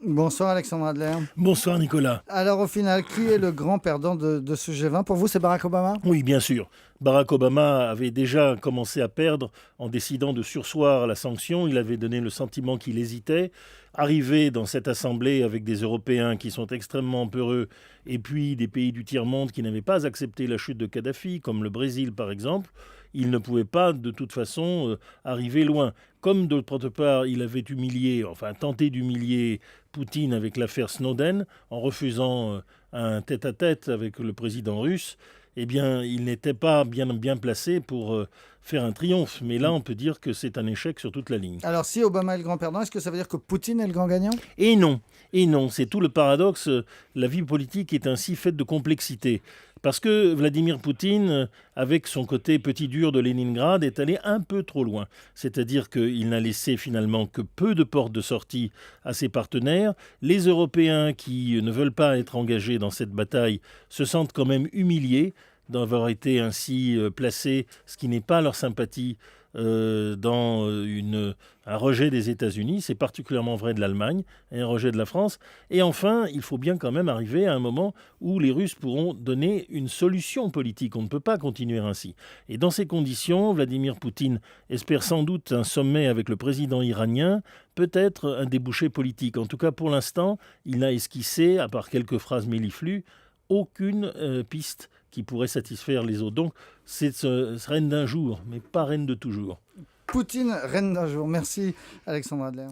Bonsoir Alexandre Adler. Bonsoir Nicolas. Alors au final, qui est le grand perdant de ce G20? Pour vous, c'est Barack Obama? Oui, bien sûr. Barack Obama avait déjà commencé à perdre en décidant de surseoir à la sanction. Il avait donné le sentiment qu'il hésitait. Arrivé dans cette assemblée avec des Européens qui sont extrêmement peureux et puis des pays du tiers-monde qui n'avaient pas accepté la chute de Kadhafi, comme le Brésil par exemple, il ne pouvait pas de toute façon arriver loin. Comme d'autre part, il avait humilié, enfin tenté d'humilier Poutine avec l'affaire Snowden en refusant un tête-à-tête avec le président russe, eh bien, il n'était pas bien placé pour faire un triomphe. Mais là, on peut dire que c'est un échec sur toute la ligne. Alors si Obama est le grand perdant, est-ce que ça veut dire que Poutine est le grand gagnant? Et non, c'est tout le paradoxe. La vie politique est ainsi faite de complexité. Parce que Vladimir Poutine, avec son côté petit dur de Leningrad, est allé un peu trop loin. C'est-à-dire qu'il n'a laissé finalement que peu de portes de sortie à ses partenaires. Les Européens qui ne veulent pas être engagés dans cette bataille se sentent quand même humiliés d'avoir été ainsi placés, ce qui n'est pas leur sympathie dans un rejet des États-Unis. C'est particulièrement vrai de l'Allemagne et un rejet de la France. Et enfin, il faut bien quand même arriver à un moment où les Russes pourront donner une solution politique. On ne peut pas continuer ainsi. Et dans ces conditions, Vladimir Poutine espère sans doute un sommet avec le président iranien, peut-être un débouché politique. En tout cas, pour l'instant, il n'a esquissé, à part quelques phrases méliflues, aucune piste qui pourrait satisfaire les autres. Donc, c'est reine d'un jour, mais pas reine de toujours. Poutine, reine d'un jour. Merci Alexandre Adler.